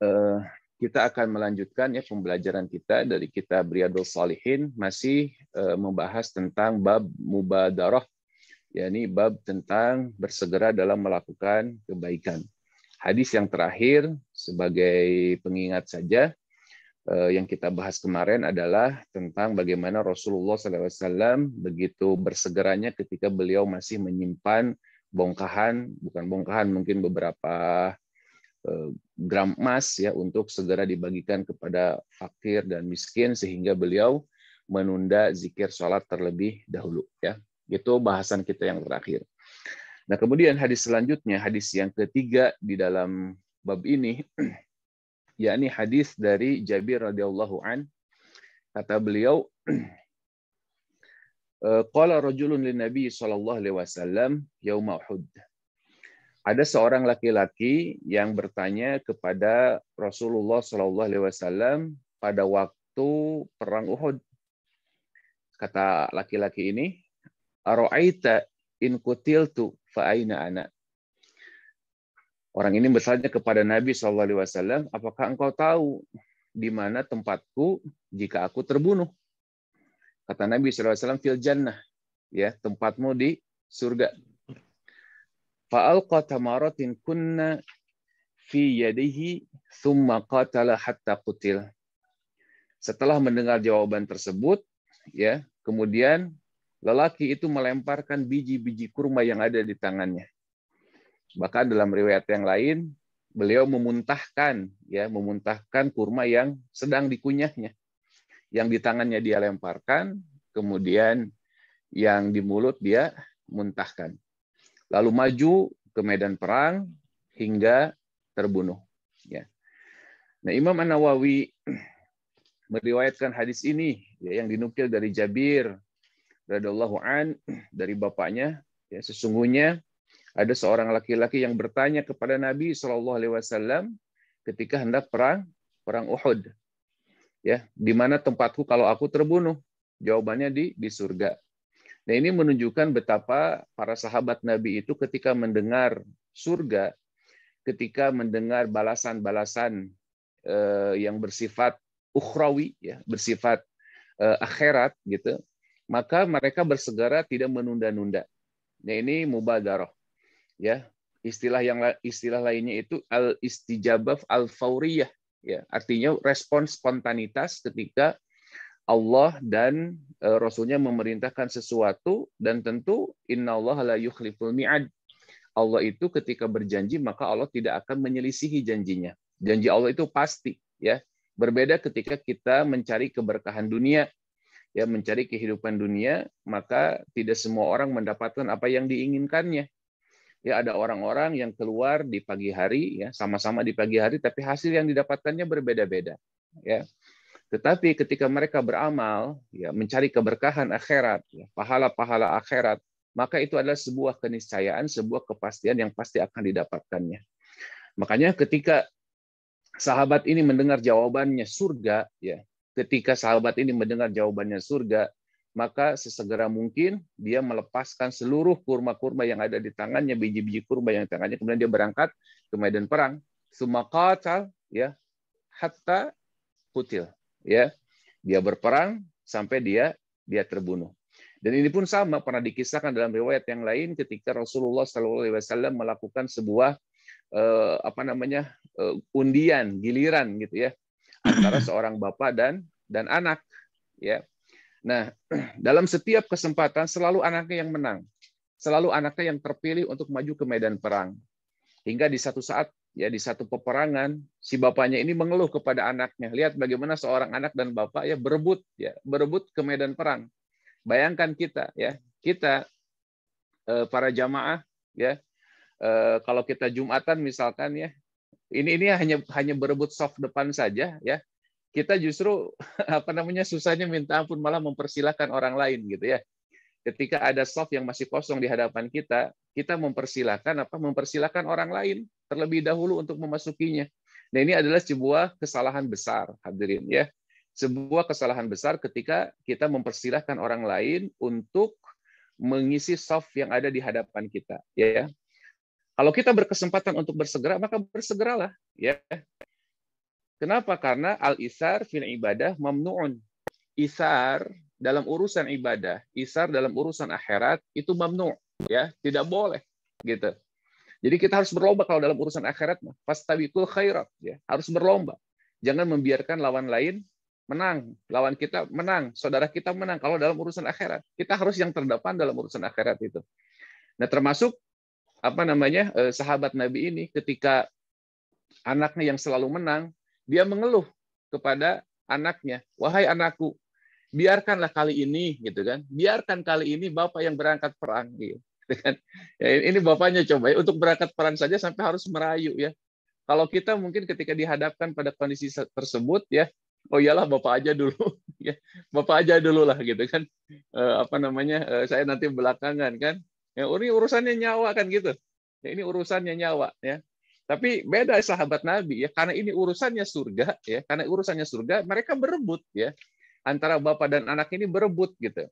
Eh, kita akan melanjutkan ya pembelajaran kita dari kitab Riyadhus Shalihin, masih membahas tentang bab mubadarah, yakni bab tentang bersegera dalam melakukan kebaikan. Hadis yang terakhir sebagai pengingat saja, yang kita bahas kemarin adalah tentang bagaimana Rasulullah SAW begitu bersegeranya ketika beliau masih menyimpan bongkahan, bukan bongkahan, mungkin beberapa gram emas ya untuk segera dibagikan kepada fakir dan miskin, sehingga beliau menunda zikir sholat terlebih dahulu ya. Itu bahasan kita yang terakhir. Nah, kemudian hadis selanjutnya, hadis yang ketiga di dalam bab ini, yakni hadis dari Jabir radhiyallahu an. Kata beliau, qala rajulun lin nabi sallallahu alaihi wasallam yauma Uhud. Ada seorang laki-laki yang bertanya kepada Rasulullah sallallahu alaihi wasallam pada waktu perang Uhud. Kata laki-laki ini, "Ara'aita in qutiltu fa aina ana?" Orang ini bertanya kepada Nabi sallallahu alaihi wasallam, "Apakah engkau tahu di mana tempatku jika aku terbunuh?" Kata Nabi sallallahu alaihi wasallam, "Fil jannah." Ya, tempatmu di surga. Fa'alqa tamaratin kunna fi yadihi thumma qatala hatta qutil. Setelah mendengar jawaban tersebut, ya, kemudian lelaki itu melemparkan biji-biji kurma yang ada di tangannya. Bahkan dalam riwayat yang lain, beliau memuntahkan kurma yang sedang dikunyahnya. Yang di tangannya dia lemparkan, kemudian yang di mulut dia muntahkan. Lalu maju ke medan perang hingga terbunuh. Ya. Nah, Imam An-Nawawi meriwayatkan hadis ini yang dinukil dari Jabir radhiyallahu an dari bapaknya. Ya, sesungguhnya ada seorang laki-laki yang bertanya kepada Nabi Shallallahu Alaihi Wasallam ketika hendak perang Uhud. Ya, di mana tempatku kalau aku terbunuh? Jawabannya di surga. Nah, ini menunjukkan betapa para sahabat Nabi itu ketika mendengar surga, ketika mendengar balasan-balasan yang bersifat ukhrawi, ya, bersifat akhirat, gitu, maka mereka bersegera tidak menunda-nunda. Nah, ini mubadarah, ya. Istilah lainnya itu al-istijabah al-fauriyah, ya. Artinya respon spontanitas ketika Allah dan Rasulnya memerintahkan sesuatu, dan tentu innallaha la yukhliful mi'ad. Allah itu ketika berjanji maka Allah tidak akan menyelisihi janjinya. Janji Allah itu pasti, ya. Berbeda ketika kita mencari keberkahan dunia, ya, mencari kehidupan dunia, maka tidak semua orang mendapatkan apa yang diinginkannya. Ya, ada orang-orang yang keluar di pagi hari, ya, sama-sama di pagi hari, tapi hasil yang didapatkannya berbeda-beda, ya. Tetapi ketika mereka beramal, ya, mencari keberkahan akhirat, ya, pahala-pahala akhirat, maka itu adalah sebuah keniscayaan, sebuah kepastian yang pasti akan didapatkannya. Makanya ketika sahabat ini mendengar jawabannya surga, ya, ketika sahabat ini mendengar jawabannya surga, maka sesegera mungkin dia melepaskan seluruh kurma-kurma yang ada di tangannya, biji-biji kurma yang di tangannya, kemudian dia berangkat ke medan perang. Sumaqatal, ya, hatta qutil. Ya, dia berperang sampai dia terbunuh. Dan ini pun sama pernah dikisahkan dalam riwayat yang lain ketika Rasulullah SAW melakukan sebuah undian giliran, gitu ya, antara seorang bapak dan anak, ya. Nah, dalam setiap kesempatan selalu anaknya yang menang, selalu anaknya yang terpilih untuk maju ke medan perang. Hingga di satu saat, ya, di satu peperangan, si bapaknya ini mengeluh kepada anaknya, lihat bagaimana seorang anak dan bapak, ya, berebut ke medan perang. Bayangkan kita, ya, kita para jamaah, ya, kalau kita Jumatan misalkan, ya, ini hanya berebut saf depan saja, ya, kita justru susahnya minta ampun, malah mempersilahkan orang lain, gitu ya. Ketika ada saf yang masih kosong di hadapan kita mempersilahkan orang lain terlebih dahulu untuk memasukinya. Nah, ini adalah sebuah kesalahan besar, hadirin, ya. Sebuah kesalahan besar ketika kita mempersilahkan orang lain untuk mengisi saf yang ada di hadapan kita, ya. Kalau kita berkesempatan untuk bersegera, maka bersegeralah, ya. Kenapa? Karena al-isar fil ibadah mamnu'un. Isar dalam urusan ibadah, isar dalam urusan akhirat itu mamnu', ya, tidak boleh gitu. Jadi kita harus berlomba kalau dalam urusan akhirat mah. Fastabiqul khairat, ya, harus berlomba. Jangan membiarkan lawan lain menang, lawan kita menang, saudara kita menang kalau dalam urusan akhirat. Kita harus yang terdepan dalam urusan akhirat itu. Nah, termasuk sahabat Nabi ini ketika anaknya yang selalu menang, dia mengeluh kepada anaknya, "Wahai anakku, biarkanlah kali ini," gitu kan. "Biarkan kali ini bapak yang berangkat perang," gitu kan. Ya, ini bapaknya coba ya, untuk berangkat perang saja sampai harus merayu ya. Kalau kita mungkin ketika dihadapkan pada kondisi tersebut ya, oh iyalah bapak aja dulu ya. Bapak aja dulu lah gitu kan. Saya nanti belakangan kan. Ya, ini urusannya nyawa kan gitu. Ya, ini urusannya nyawa ya. Tapi beda sahabat Nabi ya, karena ini urusannya surga ya, karena urusannya surga mereka berebut ya. Antara bapak dan anak ini berebut gitu.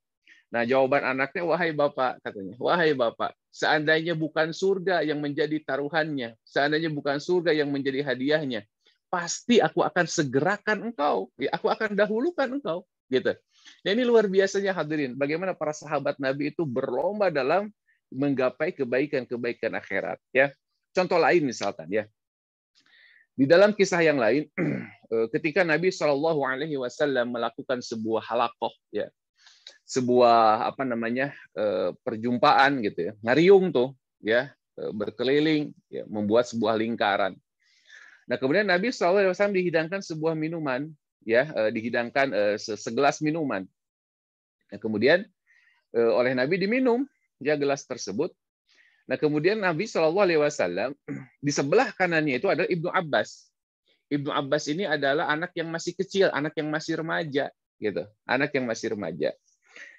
Nah, jawaban anaknya, "Wahai bapak," katanya, "wahai bapak, seandainya bukan surga yang menjadi taruhannya, seandainya bukan surga yang menjadi hadiahnya, pasti aku akan segerakan engkau, ya, aku akan dahulukan engkau." Gitu. Nah, ini luar biasanya hadirin, bagaimana para sahabat Nabi itu berlomba dalam menggapai kebaikan-kebaikan akhirat. Ya, contoh lain misalkan ya, di dalam kisah yang lain, ketika Nabi Shallallahu Alaihi Wasallam melakukan sebuah halakoh, ya, sebuah perjumpaan gitu ya, ngariung tuh ya, berkeliling ya, membuat sebuah lingkaran. Nah, kemudian Nabi SAW dihidangkan sebuah minuman ya, dihidangkan segelas minuman. Nah, kemudian oleh Nabi diminum ya gelas tersebut. Nah, kemudian Nabi SAW di sebelah kanannya itu adalah Ibnu Abbas. Ibnu Abbas ini adalah anak yang masih kecil, anak yang masih remaja gitu, anak yang masih remaja.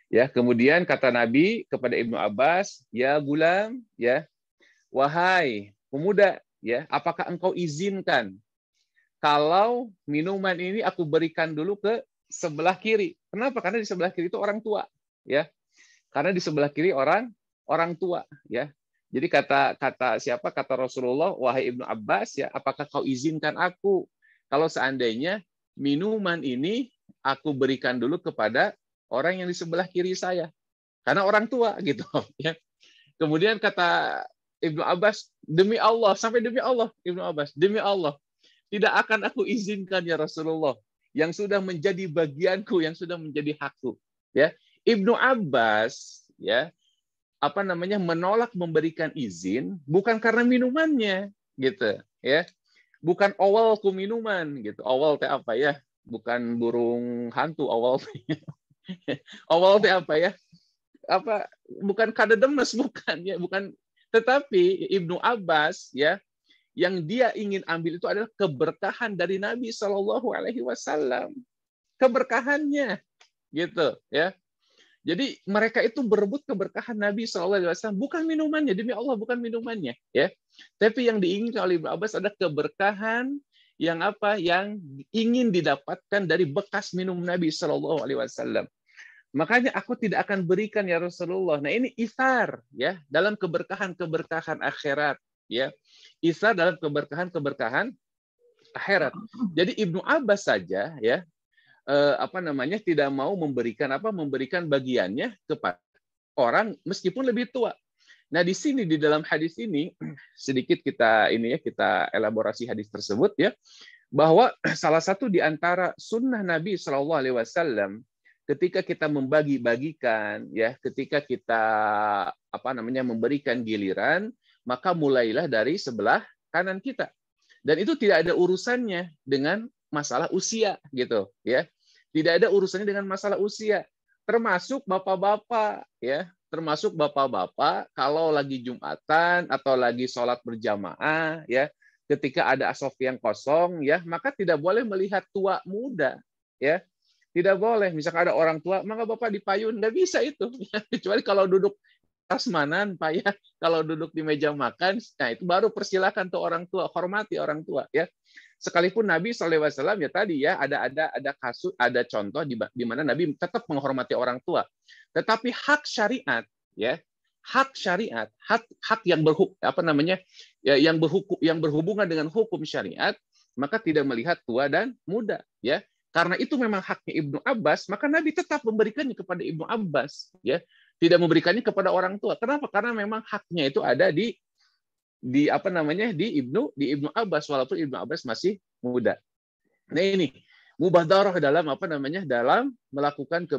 Ya, kemudian kata Nabi kepada Ibnu Abbas, "Ya gulam, ya, wahai pemuda, ya, apakah engkau izinkan kalau minuman ini aku berikan dulu ke sebelah kiri?" Kenapa? Karena di sebelah kiri itu orang tua, ya. Karena di sebelah kiri orang tua, ya. Jadi kata Rasulullah, "Wahai Ibnu Abbas, ya, apakah kau izinkan aku kalau seandainya minuman ini aku berikan dulu kepada orang yang di sebelah kiri saya, karena orang tua," gitu ya. Kemudian kata Ibnu Abbas, "Demi Allah," sampai demi Allah, Ibnu Abbas, "demi Allah, tidak akan aku izinkan ya Rasulullah, yang sudah menjadi bagianku, yang sudah menjadi hakku." Ya, Ibnu Abbas ya menolak memberikan izin bukan karena minumannya gitu ya, bukan awalku minuman gitu. Awal teh apa ya, bukan burung hantu awal. Awal teh apa ya, bukan kade demes, bukan ya, bukan. Tetapi Ibnu Abbas ya, yang dia ingin ambil itu adalah keberkahan dari Nabi Shallallahu Alaihi Wasallam, keberkahannya gitu ya. Jadi mereka itu berebut keberkahan Nabi SAW, bukan minumannya, demi Allah bukan minumannya, ya. Tapi yang diinginkan oleh Ibnu Abbas adalah keberkahan yang yang ingin didapatkan dari bekas minum Nabi SAW. Makanya aku tidak akan berikan ya Rasulullah. Nah, ini isar ya dalam keberkahan-keberkahan akhirat, ya. Isar dalam keberkahan-keberkahan akhirat. Jadi Ibnu Abbas saja ya tidak mau memberikan bagiannya kepada orang meskipun lebih tua. Nah, di sini di dalam hadis ini sedikit kita elaborasi hadis tersebut ya, bahwa salah satu di antara sunnah Nabi Shallallahu Alaihi Wasallam ketika kita membagi-bagikan ya, ketika kita memberikan giliran, maka mulailah dari sebelah kanan kita. Dan itu tidak ada urusannya dengan masalah usia gitu ya, tidak ada urusannya dengan masalah usia, termasuk bapak-bapak ya, termasuk bapak-bapak kalau lagi Jumatan atau lagi sholat berjamaah ya, ketika ada asaf yang kosong ya, maka tidak boleh melihat tua muda ya, tidak boleh. Misalkan ada orang tua, maka bapak dipayun, nggak bisa itu ya. Kecuali kalau duduk prasmanan Pak ya, kalau duduk di meja makan, nah itu baru persilakan tuh orang tua, hormati orang tua ya. Sekalipun Nabi SAW ya tadi ya ada kasus, ada contoh di mana Nabi tetap menghormati orang tua. Tetapi hak syariat ya, hak syariat, hak yang yang berhubungan dengan hukum syariat maka tidak melihat tua dan muda, ya. Karena itu memang haknya Ibnu Abbas, maka Nabi tetap memberikannya kepada Ibnu Abbas, ya. Tidak memberikannya kepada orang tua. Kenapa? Karena memang haknya itu ada di apa namanya? di Ibnu Abbas, walaupun Ibnu Abbas masih muda. Nah, ini mubadarah dalam apa namanya? dalam melakukan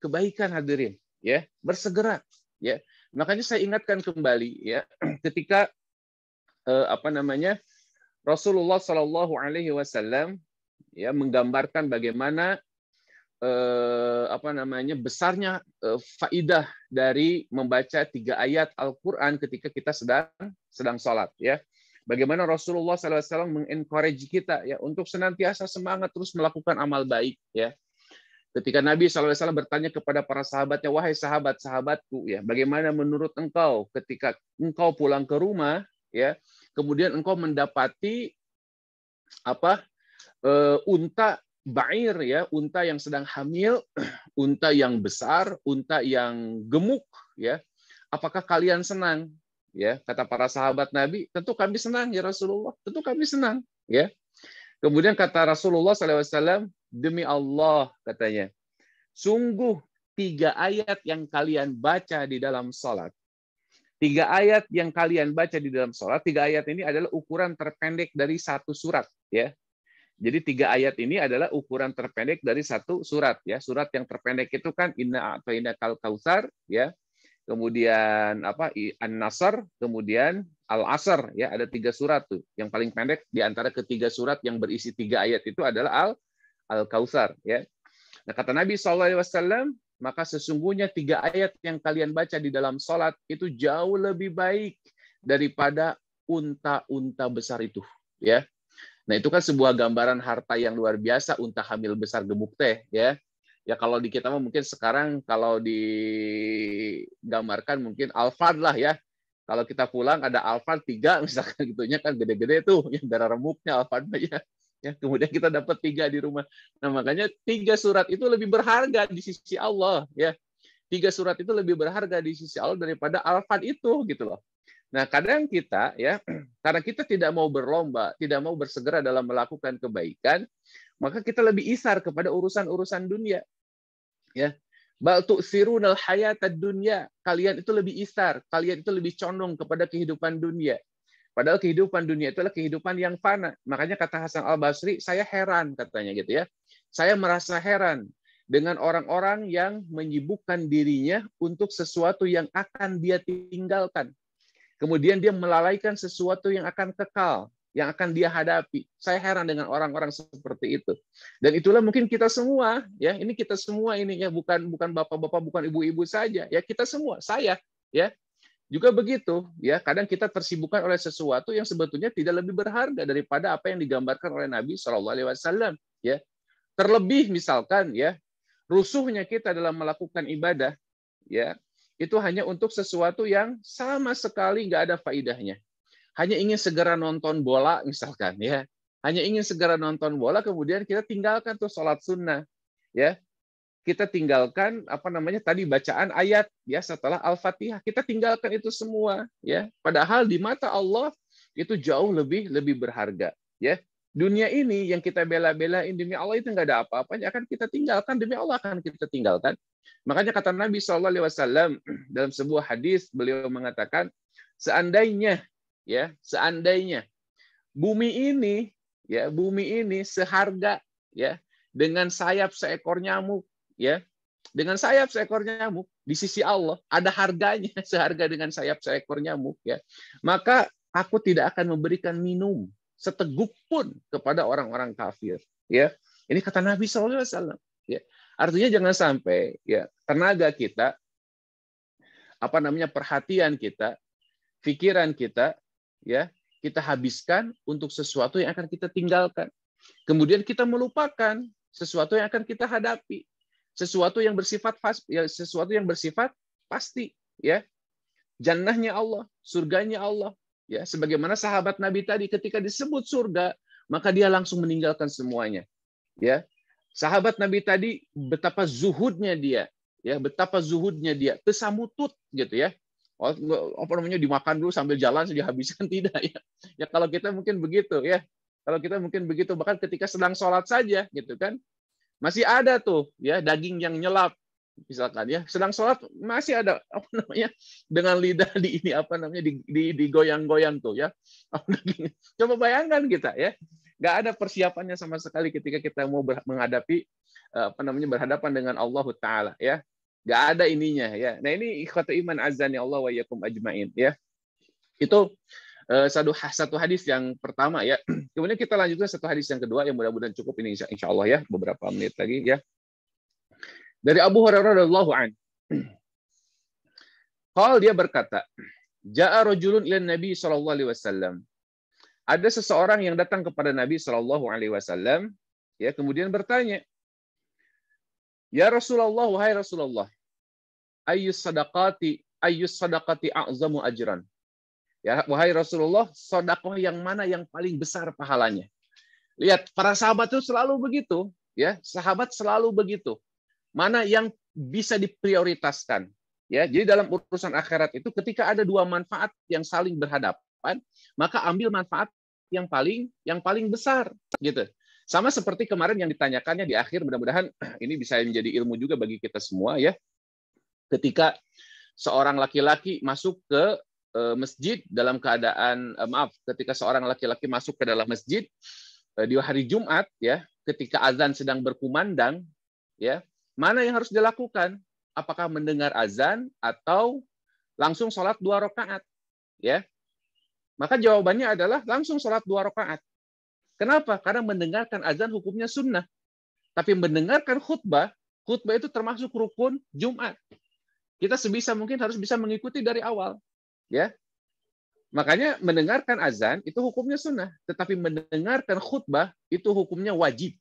kebaikan, hadirin, ya. Bersegera, ya. Makanya saya ingatkan kembali, ya, ketika apa namanya? Rasulullah Shallallahu Alaihi Wasallam, ya, menggambarkan bagaimana apa namanya besarnya faidah dari membaca 3 ayat Al-Quran ketika kita sedang sholat, ya. Bagaimana Rasulullah SAW mengencourage kita, ya, untuk senantiasa semangat terus melakukan amal baik, ya. Ketika Nabi SAW bertanya kepada para sahabatnya, wahai sahabat-sahabatku, ya, bagaimana menurut engkau ketika engkau pulang ke rumah, ya, kemudian engkau mendapati apa unta ba'ir, ya, unta yang sedang hamil, unta yang besar, unta yang gemuk, ya. Apakah kalian senang? Ya, kata para sahabat Nabi, tentu kami senang ya Rasulullah, tentu kami senang, ya. Kemudian kata Rasulullah SAW, demi Allah, katanya, sungguh 3 ayat yang kalian baca di dalam salat. 3 ayat yang kalian baca di dalam sholat, 3 ayat ini adalah ukuran terpendek dari 1 surat, ya. Jadi 3 ayat ini adalah ukuran terpendek dari 1 surat, ya. Surat yang terpendek itu kan Inna A'tainakal Kautsar, ya. Kemudian apa? An-Nasr, kemudian Al-Asr, ya. Ada 3 surat tuh. Yang paling pendek di antara ketiga surat yang berisi 3 ayat itu adalah Al-Kautsar, ya. Nah, kata Nabi SAW, maka sesungguhnya 3 ayat yang kalian baca di dalam sholat itu jauh lebih baik daripada unta-unta besar itu, ya. Nah, itu kan sebuah gambaran harta yang luar biasa, unta hamil besar gemuk teh, ya. Ya, kalau di kita mungkin sekarang kalau digambarkan mungkin Alphard lah, ya. Kalau kita pulang ada Alphard 3 misalkan gitunya kan gede-gede tuh, yang darah remuknya Alphard, ya. Ya, kemudian kita dapat 3 di rumah. Nah, makanya 3 surat itu lebih berharga di sisi Allah, ya. 3 surat itu lebih berharga di sisi Allah daripada Al-Fat itu, gitu loh. Nah, kadang kita, ya, karena kita tidak mau berlomba, tidak mau bersegera dalam melakukan kebaikan, maka kita lebih isar kepada urusan-urusan dunia, ya. Bal tu'sirunal hayatad dunya. Kalian itu lebih isar, kalian itu lebih condong kepada kehidupan dunia. Padahal kehidupan dunia itu adalah kehidupan yang fana. Makanya kata Hasan Al-Basri, saya heran, katanya gitu, ya. Saya merasa heran dengan orang-orang yang menyibukkan dirinya untuk sesuatu yang akan dia tinggalkan. Kemudian dia melalaikan sesuatu yang akan kekal, yang akan dia hadapi. Saya heran dengan orang-orang seperti itu. Dan itulah mungkin kita semua, ya. Ini kita semua ini, ya, bukan bapak-bapak, bukan ibu-ibu saja, ya, kita semua, saya, ya. Juga begitu, ya. Kadang kita tersibukkan oleh sesuatu yang sebetulnya tidak lebih berharga daripada apa yang digambarkan oleh Nabi Shallallahu Alaihi Wasallam, ya. Terlebih misalkan, ya, rusuhnya kita dalam melakukan ibadah, ya, itu hanya untuk sesuatu yang sama sekali nggak ada faidahnya. Hanya ingin segera nonton bola misalkan, ya. Hanya ingin segera nonton bola, kemudian kita tinggalkan tuh sholat sunnah, ya. Kita tinggalkan apa namanya tadi bacaan ayat, ya, setelah Al-Fatihah, kita tinggalkan itu semua, ya. Padahal di mata Allah itu jauh lebih berharga, ya. Dunia ini yang kita bela-belain demi Allah itu nggak ada apa-apanya, akan kita tinggalkan demi Allah, akan kita tinggalkan. Makanya kata Nabi SAW dalam sebuah hadis, beliau mengatakan, seandainya, ya, seandainya bumi ini seharga, ya, dengan sayap seekor nyamuk, ya, dengan sayap seekor nyamuk di sisi Allah ada harganya seharga dengan sayap seekor nyamuk, ya, maka aku tidak akan memberikan minum seteguk pun kepada orang-orang kafir, ya. Ini kata Nabi SAW, ya. Artinya jangan sampai, ya, tenaga kita, apa namanya perhatian kita, pikiran kita, ya, kita habiskan untuk sesuatu yang akan kita tinggalkan. Kemudian kita melupakan sesuatu yang akan kita hadapi. Sesuatu yang bersifat pasti, ya. Jannahnya Allah, surganya Allah, ya. Sebagaimana sahabat Nabi tadi ketika disebut surga, maka dia langsung meninggalkan semuanya, ya. Sahabat Nabi tadi betapa zuhudnya dia, ya, betapa zuhudnya dia, tesamutut gitu, ya. Apa namanya dimakan dulu sambil jalan saja habiskan, tidak, ya. Ya kalau kita mungkin begitu, ya. Kalau kita mungkin begitu, bahkan ketika sedang sholat saja, gitu kan, masih ada tuh ya daging yang nyelap, misalkan ya, sedang sholat masih ada apa namanya dengan lidah di ini apa namanya digoyang-goyang tuh ya. Coba bayangkan kita ya, nggak ada persiapannya sama sekali ketika kita mau menghadapi apa namanya berhadapan dengan Allah Taala ya, nggak ada ininya ya. Nah ini ikhwatu iman azani Allah wa yakum ajmain ya. Itu satu hadis yang pertama ya. Kemudian kita lanjutkan satu hadis yang kedua yang mudah-mudahan cukup ini insya Allah ya, beberapa menit lagi ya. Dari Abu Hurairah radhiyallahu anhu. Qala dia berkata, Ja'a rajulun ila Nabi sallallahu alaihi wasallam. Ada seseorang yang datang kepada Nabi sallallahu alaihi wasallam ya, kemudian bertanya, "Ya Rasulullah, wahai Rasulullah, ayyus sadaqati a'zamu ajran?" Ya, wahai Rasulullah, sedekah yang mana yang paling besar pahalanya? Lihat, para sahabat itu selalu begitu, ya. Sahabat selalu begitu. Mana yang bisa diprioritaskan? Ya, jadi dalam urusan akhirat itu ketika ada dua manfaat yang saling berhadapan, maka ambil manfaat yang paling besar, gitu. Sama seperti kemarin yang ditanyakannya di akhir, mudah-mudahan ini bisa menjadi ilmu juga bagi kita semua ya. Ketika seorang laki-laki masuk ke masjid dalam keadaan ketika seorang laki-laki masuk ke dalam masjid di hari Jumat ya, ketika azan sedang berkumandang ya, mana yang harus dilakukan? Apakah mendengar azan atau langsung sholat 2 rakaat ya? Maka jawabannya adalah langsung sholat 2 rakaat. Kenapa? Karena mendengarkan azan hukumnya sunnah, tapi mendengarkan khutbah itu termasuk rukun Jumat. Kita sebisa mungkin harus bisa mengikuti dari awal. Ya, makanya mendengarkan azan itu hukumnya sunnah, tetapi mendengarkan khutbah itu hukumnya wajib.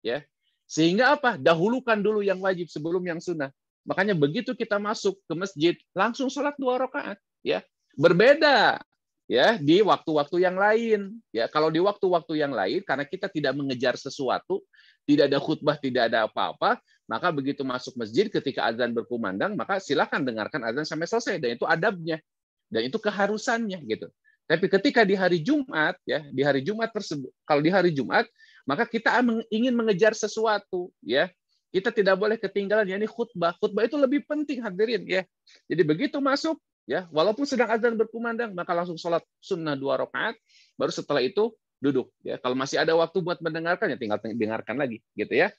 Ya, sehingga apa? Dahulukan dulu yang wajib sebelum yang sunnah. Makanya begitu kita masuk ke masjid langsung sholat 2 rakaat. Ya, berbeda ya di waktu-waktu yang lain. Ya, kalau di waktu-waktu yang lain karena kita tidak mengejar sesuatu, tidak ada khutbah, tidak ada apa-apa, maka begitu masuk masjid ketika azan berkumandang, maka silakan dengarkan azan sampai selesai dan itu adabnya. Dan itu keharusannya gitu. Tapi ketika di hari Jumat ya, di hari Jumat tersebut, kalau di hari Jumat, maka kita ingin mengejar sesuatu ya. Kita tidak boleh ketinggalan ya, ini khutbah. Khutbah itu lebih penting hadirin ya. Jadi begitu masuk ya, walaupun sedang azan berkumandang, maka langsung sholat sunnah 2 rakaat, baru setelah itu duduk ya. Kalau masih ada waktu buat mendengarkan ya tinggal dengarkan lagi gitu ya.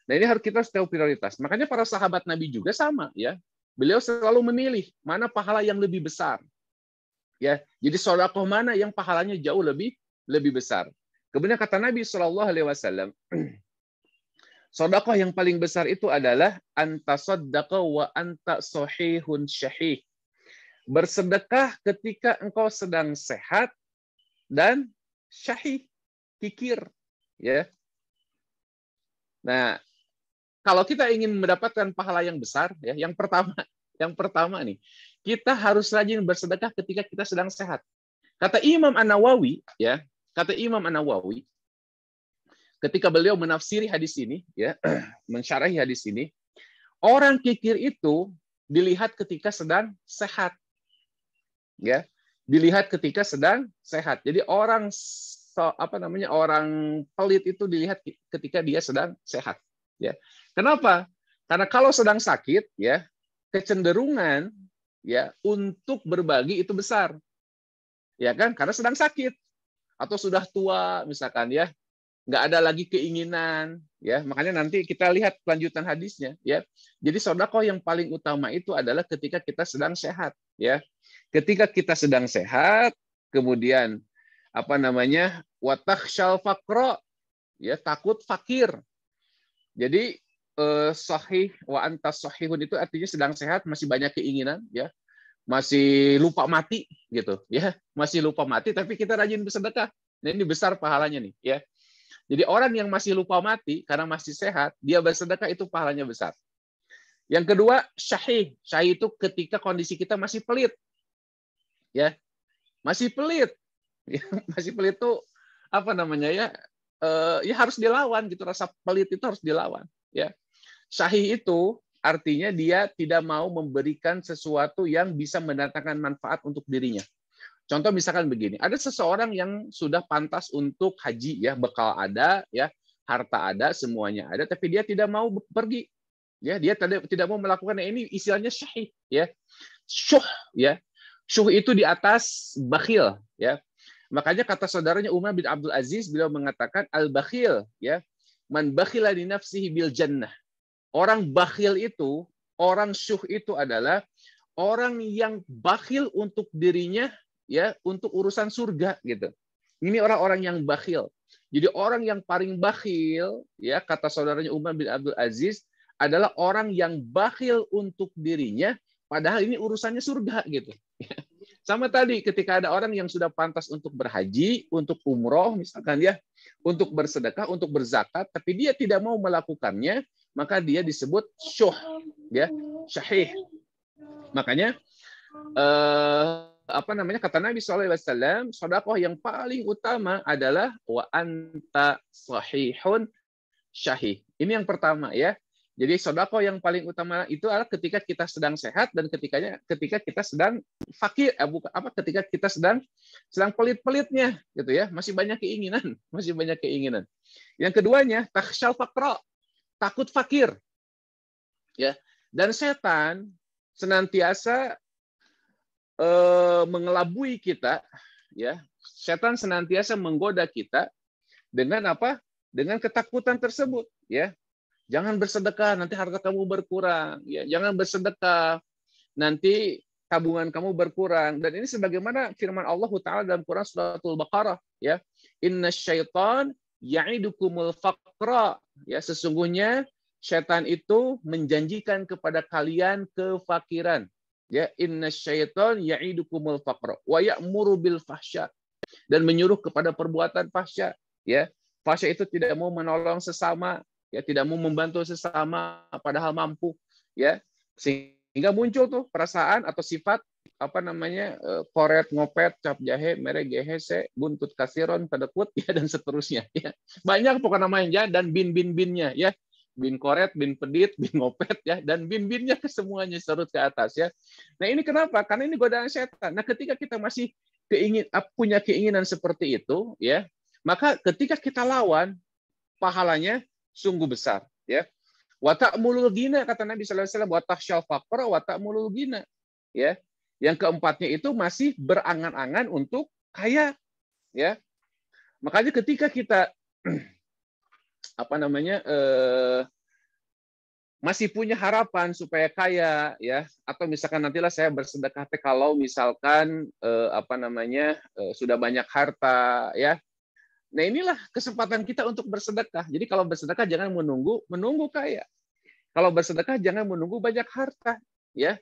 Nah, ini harus kita tahu prioritas. Makanya para sahabat Nabi juga sama ya. Beliau selalu memilih mana pahala yang lebih besar. Ya, jadi sedekah mana yang pahalanya jauh lebih besar. Kemudian kata Nabi Shallallahu Alaihi Wasallam, sedekah yang paling besar itu adalah anta saddaqa wa anta sahihun syahih. Bersedekah ketika engkau sedang sehat dan syahih, kikir. Ya. Nah, kalau kita ingin mendapatkan pahala yang besar, ya, yang pertama nih, kita harus rajin bersedekah ketika kita sedang sehat. Kata Imam An-Nawawi, ya, kata Imam An-Nawawi, ketika beliau menafsiri hadis ini, ya, mensyarahi hadis ini, orang kikir itu dilihat ketika sedang sehat, ya, dilihat ketika sedang sehat. Jadi orang orang pelit itu dilihat ketika dia sedang sehat, ya. Kenapa? Karena kalau sedang sakit, ya, kecenderungan ya untuk berbagi itu besar, ya kan? Karena sedang sakit atau sudah tua misalkan ya, nggak ada lagi keinginan ya. Makanya nanti kita lihat lanjutan hadisnya ya. Jadi sedekah yang paling utama itu adalah ketika kita sedang sehat ya. Ketika kita sedang sehat, kemudian apa namanya? Watakhsyal faqra ya, takut fakir. Jadi sahih wa antas sahihun itu artinya sedang sehat, masih banyak keinginan ya, masih lupa mati gitu ya, masih lupa mati tapi kita rajin bersedekah. Nah, ini besar pahalanya nih ya. Jadi orang yang masih lupa mati karena masih sehat, dia bersedekah itu pahalanya besar. Yang kedua, syahih. Syahih itu ketika kondisi kita masih pelit. Ya. Masih pelit. Ya, masih pelit itu apa namanya ya? Ya harus dilawan gitu, rasa pelit itu harus dilawan ya. Syahih itu artinya dia tidak mau memberikan sesuatu yang bisa mendatangkan manfaat untuk dirinya. Contoh misalkan begini, ada seseorang yang sudah pantas untuk haji, ya, bekal ada, ya, harta ada, semuanya ada, tapi dia tidak mau pergi, ya, dia tidak mau melakukan. Ini istilahnya syahih, ya, syuh, ya, syuh itu di atas bakhil, ya. Makanya kata saudaranya Umar bin Abdul Aziz, beliau mengatakan al-bakhil, ya, man bakhila li nafsihi bil jannah. Orang bakhil itu, orang syuh itu adalah orang yang bakhil untuk dirinya, ya, untuk urusan surga, gitu. Ini orang-orang yang bakhil. Jadi orang yang paling bakhil, ya, kata saudaranya Umar bin Abdul Aziz, adalah orang yang bakhil untuk dirinya, padahal ini urusannya surga, gitu. Sama tadi ketika ada orang yang sudah pantas untuk berhaji, untuk umroh misalkan, ya, untuk bersedekah, untuk berzakat, tapi dia tidak mau melakukannya, maka dia disebut syuh, ya, syahih. Makanya kata Nabi SAW, sedekah yang paling utama adalah wa anta sahihun syahih. Ini yang pertama, ya. Jadi sedekah yang paling utama itu adalah ketika kita sedang sehat dan ketika kita sedang fakir, ketika kita sedang pelit-pelitnya, gitu, ya, masih banyak keinginan. Yang keduanya takhsyal faqra, takut fakir, ya. Dan setan senantiasa mengelabui kita, ya. Setan senantiasa menggoda kita dengan apa? Dengan ketakutan tersebut, ya. Jangan bersedekah, nanti harta kamu berkurang, ya. Jangan bersedekah, nanti tabungan kamu berkurang. Dan ini sebagaimana firman Allah Ta'ala dalam Quran Suratul Baqarah, ya. Innasyaitan ya'idukumul faqra, ya, sesungguhnya syaitan itu menjanjikan kepada kalian kefakiran. Ya, innasyaitan ya'idukumul faqra wa ya'muru bil fahsya, dan menyuruh kepada perbuatan fahsya, ya. Fahsya itu tidak mau menolong sesama, ya, tidak mau membantu sesama padahal mampu, ya. Sehingga muncul tuh perasaan atau sifat koret, ngopet, cap jahe, mere gehese, buntut kasiron, pedekut, ya, dan seterusnya, ya. Banyak pokoknya namanya, dan bin-bin-binnya, ya. Bin koret, bin pedit, bin ngopet, ya, dan bin-binnya ke semuanya serut ke atas, ya. Nah, ini kenapa? Karena ini godaan setan. Nah, ketika kita masih punya keinginan seperti itu, ya, maka ketika kita lawan, pahalanya sungguh besar, ya. Wa ta'mulul ghina, kata Nabi sallallahu alaihi wasallam, wa takhsyal faqra wa ta'mulul ghina, ya. Yang keempatnya itu masih berangan-angan untuk kaya, ya. Makanya ketika kita masih punya harapan supaya kaya, ya, atau misalkan nantilah saya bersedekah kalau misalkan sudah banyak harta, ya. Nah, inilah kesempatan kita untuk bersedekah. Jadi kalau bersedekah jangan menunggu kaya. Kalau bersedekah jangan menunggu banyak harta, ya.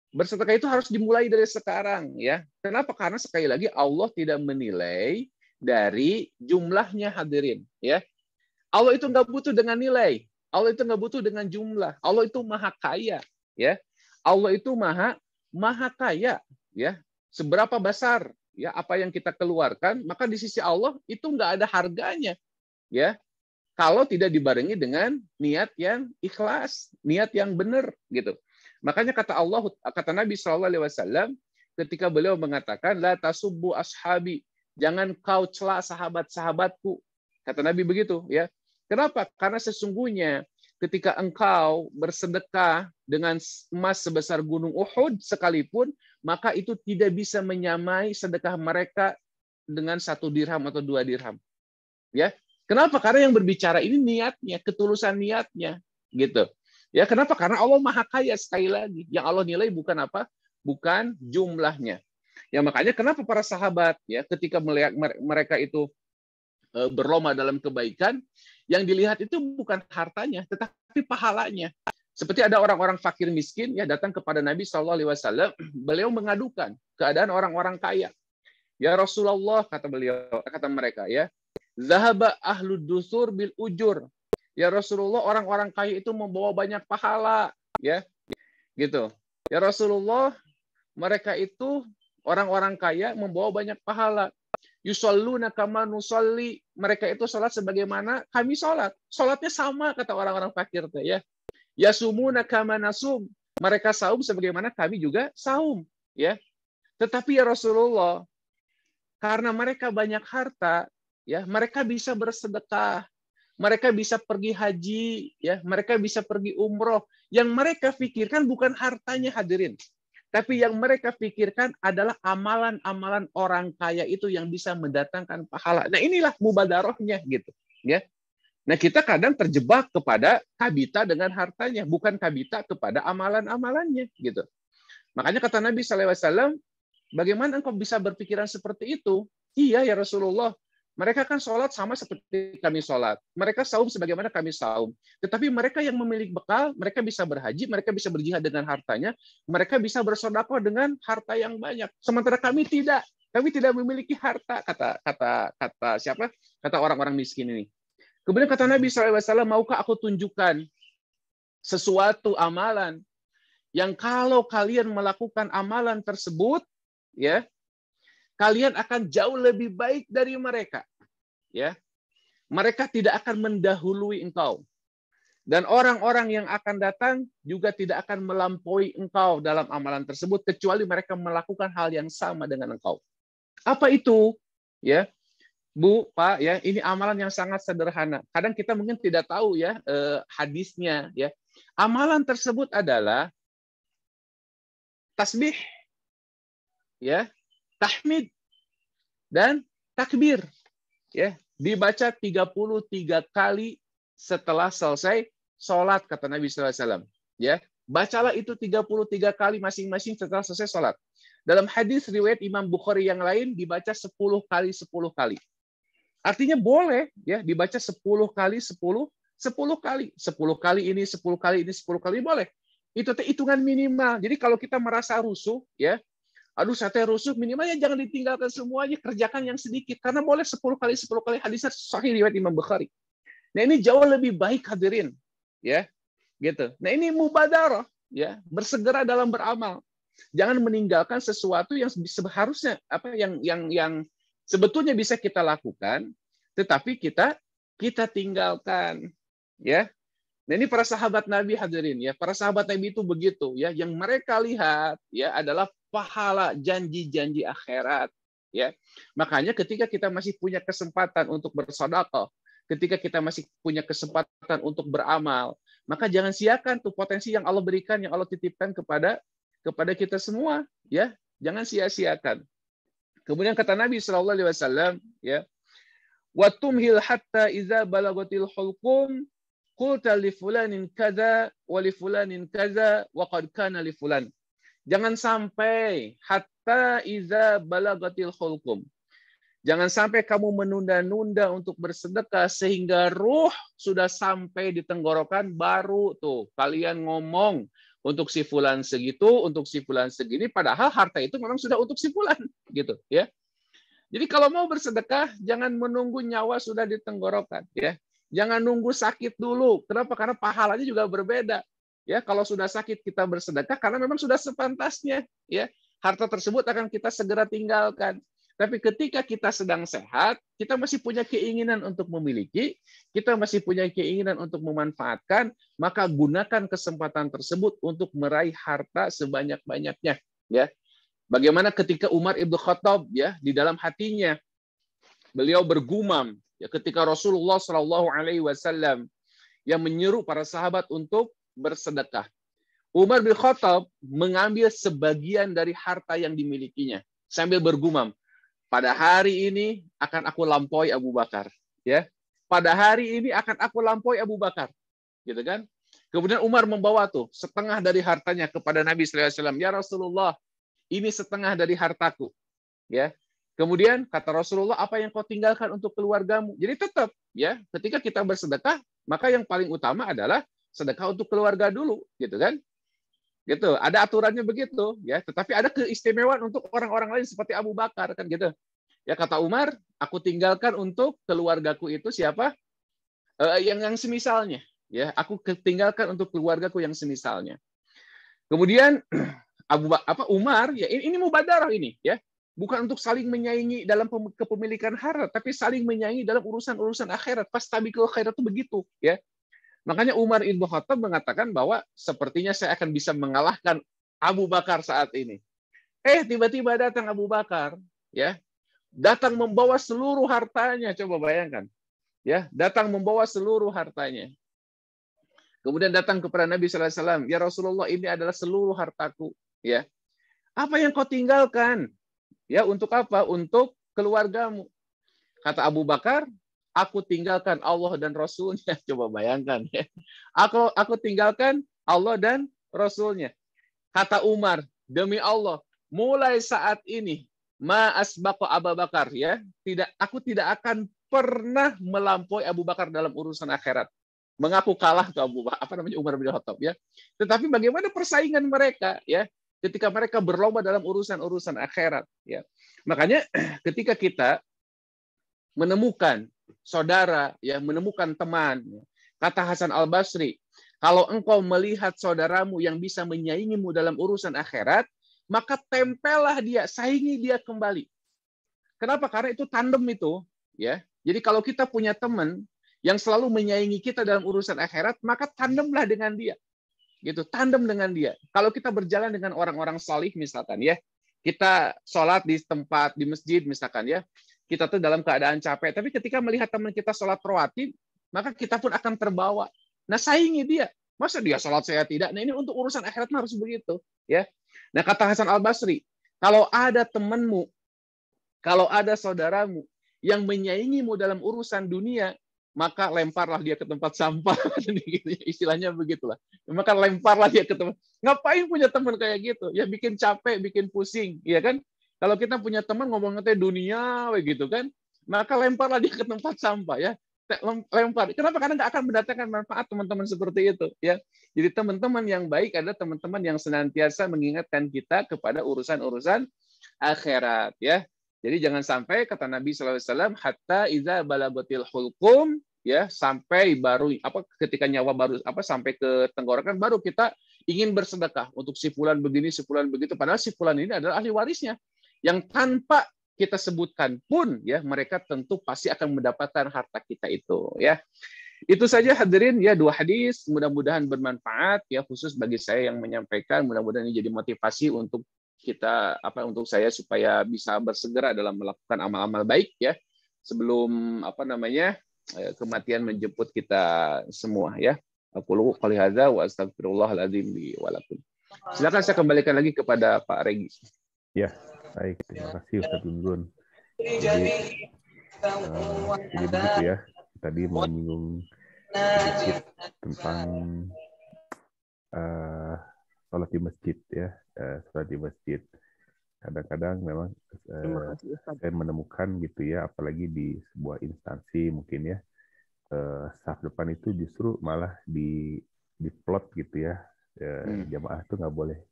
Bersedekah itu harus dimulai dari sekarang, ya. Kenapa? Karena sekali lagi Allah tidak menilai dari jumlahnya, hadirin, ya. Allah itu nggak butuh dengan nilai. Allah itu nggak butuh dengan jumlah. Allah itu maha kaya, ya. Allah itu maha kaya, ya. Seberapa besar, ya, apa yang kita keluarkan, maka di sisi Allah itu nggak ada harganya, ya. Kalau tidak dibarengi dengan niat yang ikhlas, niat yang benar, gitu. Makanya kata Nabi SAW ketika beliau mengatakan la tasubbu ashabi, jangan kau cela sahabat-sahabatku. Kata Nabi begitu, ya. Kenapa? Karena sesungguhnya ketika engkau bersedekah dengan emas sebesar gunung Uhud sekalipun, maka itu tidak bisa menyamai sedekah mereka dengan 1 dirham atau 2 dirham. Ya. Kenapa? Karena yang berbicara ini niatnya, ketulusan niatnya, gitu. Ya, kenapa? Karena Allah maha kaya, sekali lagi. Yang Allah nilai bukan apa? Bukan jumlahnya. Ya, makanya kenapa para sahabat, ya, ketika melihat mereka itu berlomba dalam kebaikan, yang dilihat itu bukan hartanya, tetapi pahalanya. Seperti ada orang-orang fakir miskin, ya, datang kepada Nabi SAW, beliau mengadukan keadaan orang-orang kaya. Ya Rasulullah, kata mereka, ya, zahaba ahlud dusur bil ujur. Ya Rasulullah, orang-orang kaya itu membawa banyak pahala, ya, gitu. Ya Rasulullah, mereka itu orang-orang kaya membawa banyak pahala. Yusalluna kama nusalli, mereka itu salat sebagaimana kami salat. Salatnya sama, kata orang-orang fakir, ya. Yasumuna kama nasum, mereka saum sebagaimana kami juga saum, ya. Tetapi ya Rasulullah, karena mereka banyak harta, ya, mereka bisa bersedekah, mereka bisa pergi haji, ya, mereka bisa pergi umroh. Yang mereka pikirkan bukan hartanya, hadirin, tapi yang mereka pikirkan adalah amalan-amalan orang kaya itu yang bisa mendatangkan pahala. Nah, inilah mubadarahnya gitu, ya. Nah, kita kadang terjebak kepada kabita dengan hartanya, bukan kabita kepada amalan-amalannya gitu. Makanya kata Nabi SAW, bagaimana engkau bisa berpikiran seperti itu? Iya ya Rasulullah, mereka kan sholat sama seperti kami sholat. Mereka saum sebagaimana kami saum. Tetapi mereka yang memiliki bekal, mereka bisa berhaji, mereka bisa berjihad dengan hartanya, mereka bisa bersedekah dengan harta yang banyak. Sementara kami tidak. Kami tidak memiliki harta, kata siapa? Kata orang-orang miskin ini. Kemudian kata Nabi SAW, maukah aku tunjukkan sesuatu amalan yang kalau kalian melakukan amalan tersebut, ya, kalian akan jauh lebih baik dari mereka, ya. Mereka tidak akan mendahului engkau, dan orang-orang yang akan datang juga tidak akan melampaui engkau dalam amalan tersebut kecuali mereka melakukan hal yang sama dengan engkau. Apa itu? Ya, Bu, Pak, ya, ini amalan yang sangat sederhana. Kadang kita mungkin tidak tahu ya hadisnya, ya. Amalan tersebut adalah tasbih, ya, tahmid, dan takbir, ya, dibaca 33 kali setelah selesai sholat, kata Nabi SAW. Ya, bacalah itu 33 kali masing-masing setelah selesai sholat. Dalam hadis riwayat Imam Bukhari yang lain dibaca 10 kali 10 kali. Artinya boleh ya dibaca 10 kali 10 kali. 10 kali ini, 10 kali ini, 10 kali boleh. Itu hitungan minimal. Jadi kalau kita merasa rusuh, ya, aduh saya rusuh, minimalnya jangan ditinggalkan semuanya, kerjakan yang sedikit. Karena boleh 10 kali 10 kali, hadisnya sahih riwayat Imam Bukhari. Nah, ini jauh lebih baik, hadirin. Ya, gitu. Nah, ini mubadarah, ya, bersegera dalam beramal. Jangan meninggalkan sesuatu yang seharusnya yang sebetulnya bisa kita lakukan, tetapi kita tinggalkan, ya. Nah, ini para sahabat Nabi, hadirin, ya. Para sahabat Nabi itu begitu, ya. Yang mereka lihat, ya, adalah pahala janji-janji akhirat, ya. Makanya ketika kita masih punya kesempatan untuk bersedekah, ketika kita masih punya kesempatan untuk beramal, maka jangan sia-siakan tuh potensi yang Allah berikan, yang Allah titipkan kepada kita semua, ya. Jangan sia-siakan. Kemudian kata Nabi SAW, ya, wa tumhil hatta iza balagatil hulqum qulta li fulanin kaza wa li fulanin kaza wa qad kana li fulan. Jangan sampai hatta iza balagatil hulqum. Jangan sampai kamu menunda-nunda untuk bersedekah sehingga ruh sudah sampai di tenggorokan, baru tuh kalian ngomong untuk si fulan segitu, untuk si fulan segini, padahal harta itu memang sudah untuk si fulan, gitu, ya. Jadi kalau mau bersedekah, jangan menunggu nyawa sudah di tenggorokan, ya. Jangan nunggu sakit dulu. Kenapa? Karena pahalanya juga berbeda. Ya, kalau sudah sakit kita bersedekah karena memang sudah sepantasnya, ya. Harta tersebut akan kita segera tinggalkan. Tapi ketika kita sedang sehat, kita masih punya keinginan untuk memiliki, kita masih punya keinginan untuk memanfaatkan, maka gunakan kesempatan tersebut untuk meraih harta sebanyak-banyaknya, ya. Bagaimana ketika Umar Ibn Khattab, ya, di dalam hatinya beliau bergumam, ya, ketika Rasulullah SAW yang menyeru para sahabat untuk bersedekah. Umar bin Khattab mengambil sebagian dari harta yang dimilikinya sambil bergumam, pada hari ini akan aku lampaui Abu Bakar, ya. Pada hari ini akan aku lampaui Abu Bakar, gitu kan? Kemudian Umar membawa tuh setengah dari hartanya kepada Nabi SAW. Ya Rasulullah, ini setengah dari hartaku, ya. Kemudian kata Rasulullah, apa yang kau tinggalkan untuk keluargamu? Jadi tetap, ya, ketika kita bersedekah, maka yang paling utama adalah sedekah untuk keluarga dulu, gitu kan? Gitu. Ada aturannya begitu, ya. Tetapi ada keistimewaan untuk orang-orang lain seperti Abu Bakar, kan gitu. Ya, kata Umar, aku tinggalkan untuk keluargaku itu siapa? Yang semisalnya, ya. Aku tinggalkan untuk keluargaku yang semisalnya. Kemudian Umar, ya, ini mubadarah ini, ya. Bukan untuk saling menyaingi dalam kepemilikan harta, tapi saling menyaingi dalam urusan-urusan akhirat. Fastabiqul khairat itu begitu, ya. Makanya Umar Ibn Khattab mengatakan bahwa sepertinya saya akan bisa mengalahkan Abu Bakar saat ini. Tiba-tiba datang Abu Bakar, ya. datang membawa seluruh hartanya, coba bayangkan. Ya, datang membawa seluruh hartanya. Kemudian datang kepada Nabi sallallahu alaihi wasallam, "Ya Rasulullah, ini adalah seluruh hartaku." Ya. "Apa yang kau tinggalkan?" "Ya, untuk apa?" "Untuk keluargamu." Kata Abu Bakar, "Aku tinggalkan Allah dan Rasulnya." Coba bayangkan ya. Aku tinggalkan Allah dan Rasulnya. Kata Umar, "Demi Allah, mulai saat ini ma asbaqa Abu Bakar ya, aku tidak akan pernah melampaui Abu Bakar dalam urusan akhirat." Mengaku kalah ke Umar bin Khattab ya. Tetapi bagaimana persaingan mereka ya ketika mereka berlomba dalam urusan-urusan akhirat ya. Makanya ketika kita menemukan saudara, ya menemukan teman. Kata Hasan Al-Basri, kalau engkau melihat saudaramu yang bisa menyaingimu dalam urusan akhirat, maka tempellah dia, saingi dia kembali. Kenapa? Karena itu tandem itu, ya. Jadi kalau kita punya teman yang selalu menyaingi kita dalam urusan akhirat, maka tandemlah dengan dia. Gitu, tandem dengan dia. Kalau kita berjalan dengan orang-orang salih misalkan ya, kita sholat di tempat di masjid misalkan ya, kita tuh dalam keadaan capek, tapi ketika melihat teman kita sholat rawatib, maka kita pun akan terbawa. Nah, saingi dia. Masa dia sholat saya tidak? Nah, ini untuk urusan akhirat harus begitu, ya. Nah, kata Hasan Al-Basri, kalau ada temanmu, kalau ada saudaramu yang menyaingimu dalam urusan dunia, maka lemparlah dia ke tempat sampah. Istilahnya begitulah. Maka lemparlah dia ke tempat. Ngapain punya teman kayak gitu? Ya bikin capek, bikin pusing, ya kan? Kalau kita punya teman ngomongnya dunia, begitu kan? Maka lemparlah dia ke tempat sampah, ya. Lempar. Kenapa? Karena nggak akan mendatangkan manfaat teman-teman seperti itu, ya. Jadi teman-teman yang baik adalah teman-teman yang senantiasa mengingatkan kita kepada urusan-urusan akhirat, ya. Jadi jangan sampai kata Nabi SAW, hatta iza balagotil hulqum, ya, sampai baru ketika nyawa baru sampai ke tenggorokan baru kita ingin bersedekah untuk si fulan begini, si fulan begitu, padahal si fulan ini adalah ahli warisnya yang tanpa kita sebutkan pun ya mereka tentu pasti akan mendapatkan harta kita itu, ya. Itu saja hadirin ya, 2 hadis, mudah-mudahan bermanfaat ya, khusus bagi saya yang menyampaikan, mudah-mudahan ini jadi motivasi untuk kita untuk saya supaya bisa bersegera dalam melakukan amal-amal baik ya sebelum kematian menjemput kita semua ya. Aku qouli hadza wa astaghfirullahaladzim li wa lakum. Silakan saya kembalikan lagi kepada Pak Regi. Ya, baik, terima kasih Ustaz Gun. Jadi begitu ya. Tadi menyinggung sedikit tentang sholat di masjid ya, sholat di masjid. Kadang-kadang memang saya menemukan gitu ya, apalagi di sebuah instansi mungkin ya, saf depan itu justru malah diplot gitu ya, jamaah itu nggak boleh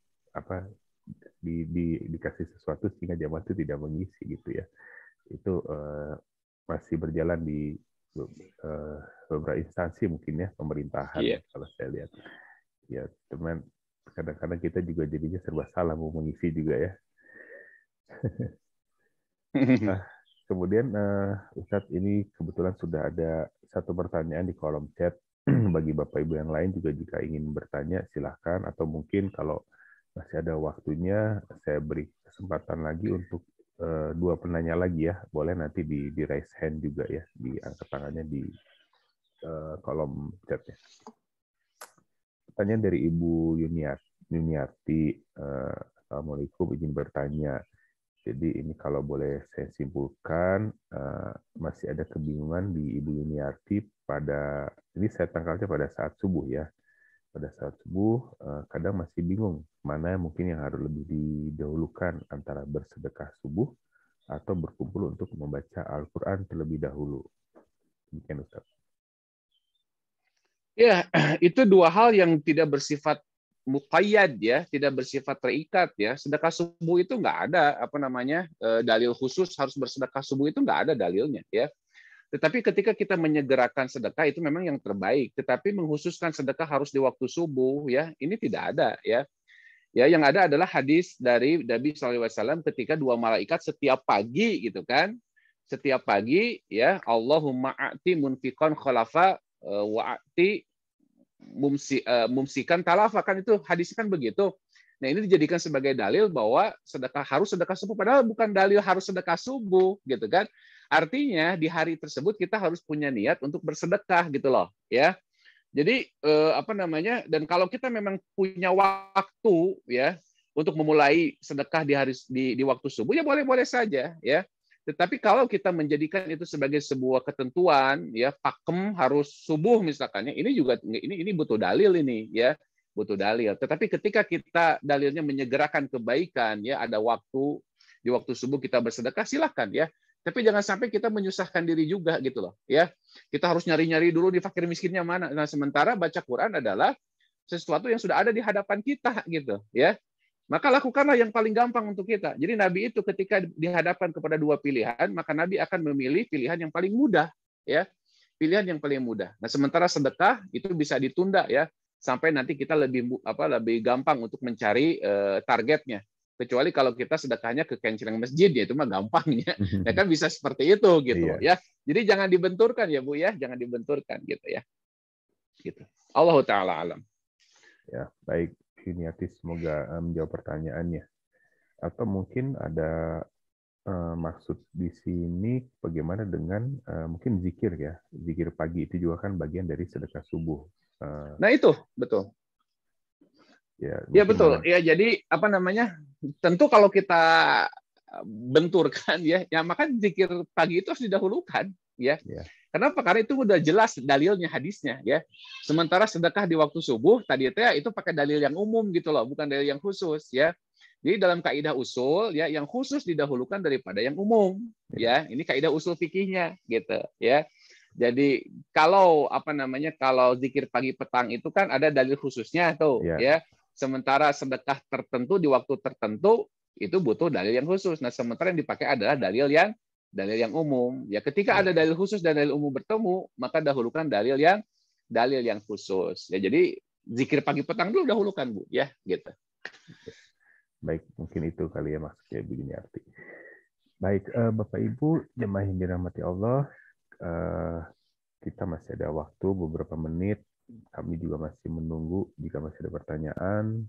dikasih sesuatu sehingga jamaah itu tidak mengisi gitu ya. Itu masih berjalan di beberapa instansi mungkin ya, pemerintahan kalau saya lihat. Ya, teman, kadang-kadang kita juga jadinya serba salah mau mengisi juga ya. Nah, kemudian Ustadz, ini kebetulan sudah ada satu pertanyaan di kolom chat. Bagi Bapak Ibu yang lain juga jika ingin bertanya silahkan, atau mungkin kalau masih ada waktunya saya beri kesempatan lagi untuk 2 penanya lagi ya. Boleh nanti di raise hand juga ya, diangkat tangannya di kolom chatnya. Pertanyaan dari Ibu Yuniarti. Assalamualaikum, izin bertanya. Jadi ini kalau boleh saya simpulkan, masih ada kebingungan di Ibu Yuniarti ini saya tangkalnya pada saat subuh ya. Pada saat subuh, kadang masih bingung mana mungkin yang harus lebih didahulukan antara bersedekah subuh atau berkumpul untuk membaca Al-Quran terlebih dahulu. Demikian Ustaz. Ya, itu 2 hal yang tidak bersifat muqayyad ya, tidak bersifat terikat ya. Sedekah subuh itu nggak ada dalil khusus harus bersedekah subuh, itu nggak ada dalilnya ya. Tetapi ketika kita menyegerakan sedekah itu memang yang terbaik. Tetapi mengkhususkan sedekah harus di waktu subuh ya, ini tidak ada ya. Ya, yang ada adalah hadis dari Nabi SAW ketika 2 malaikat setiap pagi gitu kan. Setiap pagi ya, Allahumma a'ti munfiqan khalafa wa a'ti mumsikan talafa, kan itu hadis kan begitu. Nah, ini dijadikan sebagai dalil bahwa harus sedekah subuh, padahal bukan dalil harus sedekah subuh, gitu kan? Artinya di hari tersebut kita harus punya niat untuk bersedekah, gitu loh, ya. Jadi apa namanya? Dan kalau kita memang punya waktu, ya, untuk memulai sedekah di waktu subuh, ya boleh-boleh saja, ya. Tetapi kalau kita menjadikan itu sebagai sebuah ketentuan, ya, pakem harus subuh misalkan, ya, ini butuh dalil ini, ya. Butuh dalil. Tetapi ketika kita dalilnya menyegerakan kebaikan, ya, ada waktu di waktu subuh kita bersedekah, silakan, ya. Tapi jangan sampai kita menyusahkan diri juga, gitu loh, ya. Kita harus nyari-nyari dulu di fakir miskinnya mana. Nah, sementara baca Quran adalah sesuatu yang sudah ada di hadapan kita, gitu, ya. Maka lakukanlah yang paling gampang untuk kita. Jadi Nabi itu ketika dihadapkan kepada dua pilihan, maka Nabi akan memilih pilihan yang paling mudah, ya. Pilihan yang paling mudah. Nah, sementara sedekah itu bisa ditunda, ya, sampai nanti kita lebih gampang untuk mencari targetnya. Kecuali kalau kita sedekahnya ke kencereng masjid, ya itu mah gampangnya. Ya kan bisa seperti itu, gitu loh, ya. Jadi jangan dibenturkan, ya Bu, ya, jangan dibenturkan, gitu, ya. Gitu. Allah taala alam. Ya, baik. Niati semoga menjawab pertanyaannya. Atau mungkin ada maksud di sini bagaimana dengan mungkin zikir, ya. Zikir pagi itu juga kan bagian dari sedekah subuh. Nah, itu betul. Ya betul. Ya, jadi apa namanya? Tentu kalau kita benturkan, ya maka zikir pagi itu harus didahulukan, ya. Kenapa? Karena itu udah jelas dalilnya, hadisnya, ya. Sementara sedekah di waktu subuh tadi itu pakai dalil yang umum, gitu loh, bukan dalil yang khusus, ya. Jadi dalam kaidah usul, ya, yang khusus didahulukan daripada yang umum, ya. Ini kaidah usul fikihnya, gitu, ya. Jadi kalau kalau zikir pagi petang itu kan ada dalil khususnya tuh, ya. Sementara sedekah tertentu di waktu tertentu itu butuh dalil yang khusus. Nah, sementara yang dipakai adalah dalil yang umum. Ya, ketika ada dalil khusus dan dalil umum bertemu, maka dahulukan dalil yang khusus. Ya, jadi zikir pagi petang dulu dahulukan, Bu, ya, gitu. Baik, mungkin itu kali ya maksudnya begini arti. Baik, Bapak Ibu jemaah yang dirahmati Allah, kita masih ada waktu beberapa menit. Kami juga masih menunggu jika masih ada pertanyaan.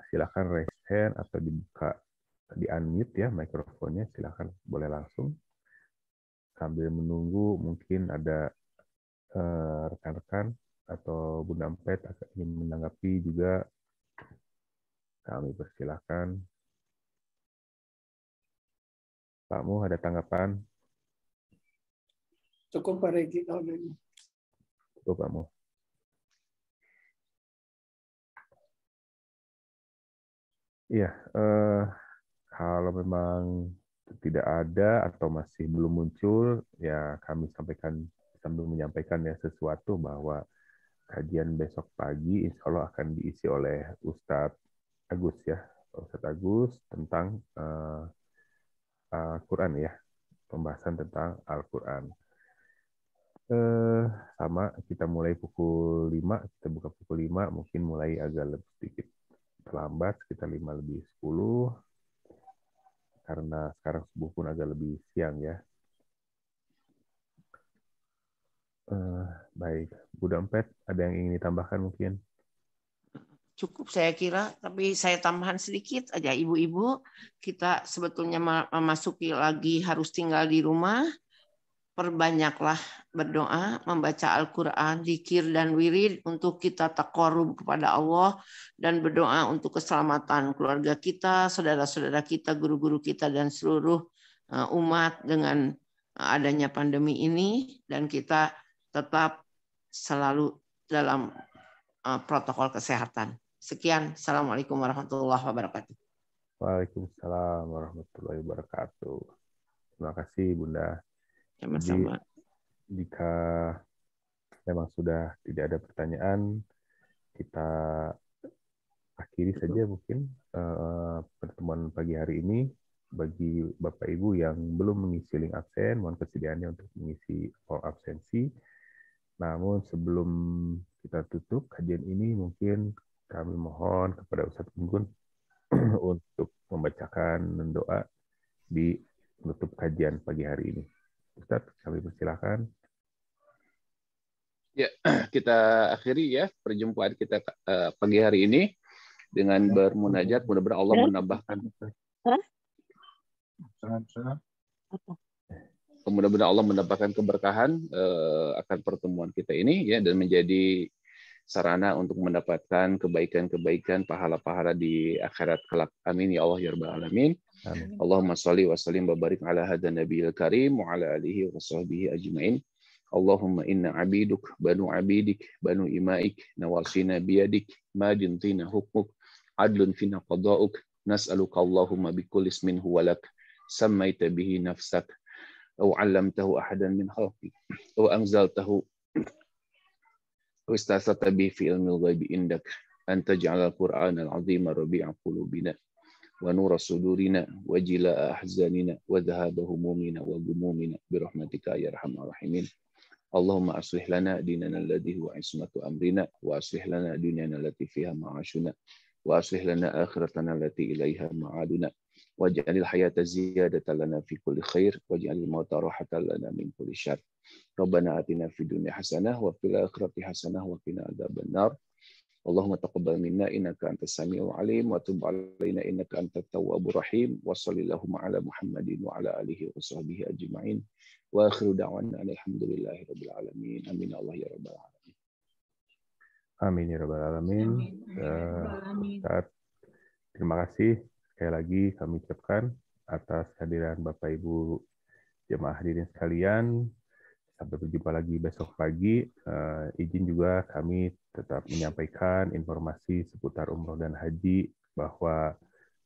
Silakan raise hand atau dibuka, di unmute ya mikrofonnya, silakan boleh langsung. Sambil menunggu mungkin ada rekan-rekan atau Bunda Ampet ingin menanggapi juga, kami persilahkan. Pak Mu ada tanggapan? Cukup Pak Regi kalau ini. Cukup Pak Mu. Iya, kalau memang tidak ada atau masih belum muncul, ya kami sampaikan sambil menyampaikan ya sesuatu bahwa kajian besok pagi insya Allah akan diisi oleh Ustadz Agus ya, Ustadz Agus tentang Al-Quran ya, pembahasan tentang Al-Quran. Sama kita mulai pukul 5, kita buka pukul 5, mungkin mulai agak lebih sedikit terlambat, sekitar 5:50, karena sekarang subuh pun agak lebih siang ya. Baik, Bu Dompet, ada yang ingin ditambahkan mungkin? Cukup saya kira, tapi saya tambahan sedikit aja, ibu-ibu, kita sebetulnya memasuki lagi harus tinggal di rumah, perbanyaklah berdoa, membaca Al-Quran, zikir dan wirid untuk kita taqarrub kepada Allah, dan berdoa untuk keselamatan keluarga kita, saudara-saudara kita, guru-guru kita, dan seluruh umat dengan adanya pandemi ini, dan kita tetap selalu dalam protokol kesehatan. Sekian, Assalamualaikum warahmatullahi wabarakatuh. Waalaikumsalam warahmatullahi wabarakatuh. Terima kasih Bunda. Sama-sama. Jadi, jika memang sudah tidak ada pertanyaan, kita akhiri saja mungkin pertemuan pagi hari ini. Bagi Bapak Ibu yang belum mengisi link absen, mohon kesediaannya untuk mengisi form absensi. Namun sebelum kita tutup kajian ini, mungkin kami mohon kepada Ustadz Gun untuk membacakan doa di penutup kajian pagi hari ini. Ustadz, kami persilakan. Ya, kita akhiri ya perjumpaan kita pagi hari ini. dengan bermunajat, mudah-mudahan Allah menambahkan. Mudah-mudahan Allah mendapatkan keberkahan akan pertemuan kita ini ya, dan menjadi sarana untuk mendapatkan kebaikan-kebaikan, pahala-pahala di akhirat kelak. Amin ya Allah ya rabbal alamin. Amin. Allahumma shalli wa sallim wa barik ala hadan nabiyil karim wa ala alihi wa sahbihi ajmain. Allahumma inna abiduk banu abidik banu imaik nawasina biyadik madin tina hukmuk adlun fina qada'uk nas'aluka Allahumma bikulli ismin huwa lak sammaita bihi nafsak أو علمته أحدا من خلقك أو أنزلته أو استأثرت به في علم الغيب عندك أن تجعل القرآن العظيم ربيع قلوبنا ونور صدورنا وجلاء أحزاننا وذهاب همومنا وغمومنا برحمتك يا أرحم الراحمين. اللهم أصلح لنا ديننا الذي هو عصمة أمرنا وأصلح لنا دنيانا التي فيها معاشنا وأصلح لنا آخرتنا التي إليها معادنا واجعل الحياة زيادة لنا في كل خير واجعل الموت راحة لنا من كل شر. ربنا آتنا في الدنيا حسنة وفي الآخرة حسنة وقنا عذاب النار. اللهم تقبل منا إنك أنت السميع العليم وتب علينا إنك أنت التواب الرحيم وصل اللهم على محمد وعلى آله وصحبه أجمعين وآخر دعوانا الحمد لله رب العالمين. آمين الله يا رب العالمين. Amin ya rabbal alamin. Ustaz, terima kasih sekali lagi kami ucapkan atas kehadiran Bapak Ibu jemaah hadirin sekalian. Sampai berjumpa lagi besok pagi. Izin juga kami tetap menyampaikan informasi seputar umroh dan haji bahwa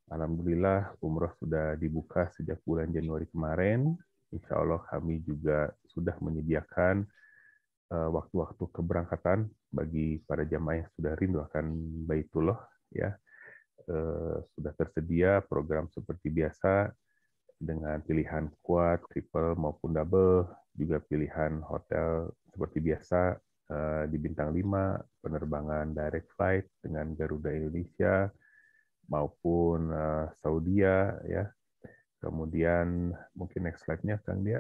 alhamdulillah umroh sudah dibuka sejak bulan Januari kemarin. Insya Allah kami juga sudah menyediakan waktu-waktu keberangkatan bagi para jamaah yang sudah rindu akan Baitullah ya. Sudah tersedia program seperti biasa dengan pilihan quad, triple maupun double, juga pilihan hotel seperti biasa di bintang 5, penerbangan direct flight dengan Garuda Indonesia maupun Saudia ya. Kemudian mungkin next slide-nya Kang Dia.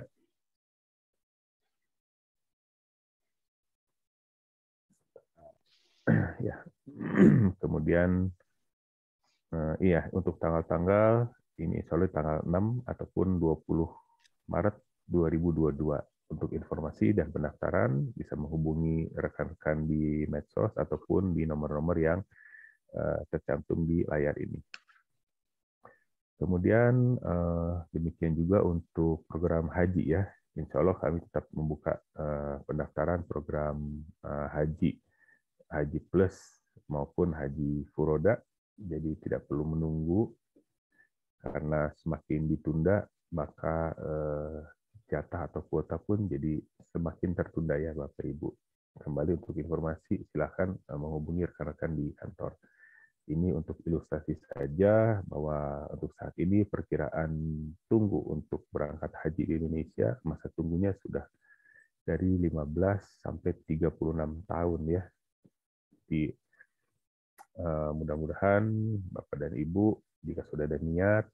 Ya. Kemudian iya, untuk tanggal-tanggal ini soalnya tanggal 6 ataupun 20 Maret 2022. Untuk informasi dan pendaftaran bisa menghubungi rekan-rekan di medsos ataupun di nomor-nomor yang tercantum di layar ini. Kemudian demikian juga untuk program haji ya. Insya Allah kami tetap membuka pendaftaran program haji plus maupun haji furoda. Jadi tidak perlu menunggu karena semakin ditunda maka jatah atau kuota pun jadi semakin tertunda ya Bapak Ibu. Kembali untuk informasi silakan menghubungi rekan-rekan di kantor. Ini untuk ilustrasi saja bahwa untuk saat ini perkiraan tunggu untuk berangkat haji di Indonesia masa tunggunya sudah dari 15 sampai 36 tahun ya. Di mudah-mudahan Bapak dan Ibu jika sudah ada niat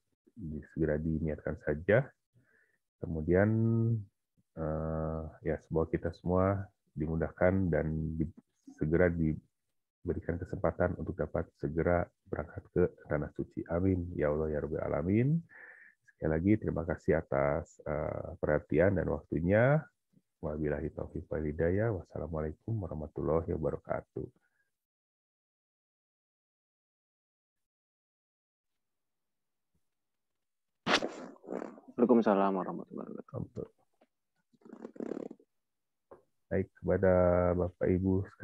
segera diniatkan saja. Kemudian ya semoga kita semua dimudahkan dan segera diberikan kesempatan untuk dapat segera berangkat ke tanah suci. Amin ya Allah ya Rabbal alamin. Sekali lagi terima kasih atas perhatian dan waktunya. Wabillahi taufiq wal hidayah. Wassalamualaikum warahmatullahi wabarakatuh. Waalaikumsalam warahmatullahi wabarakatuh. Baik, kepada Bapak Ibu sekalian.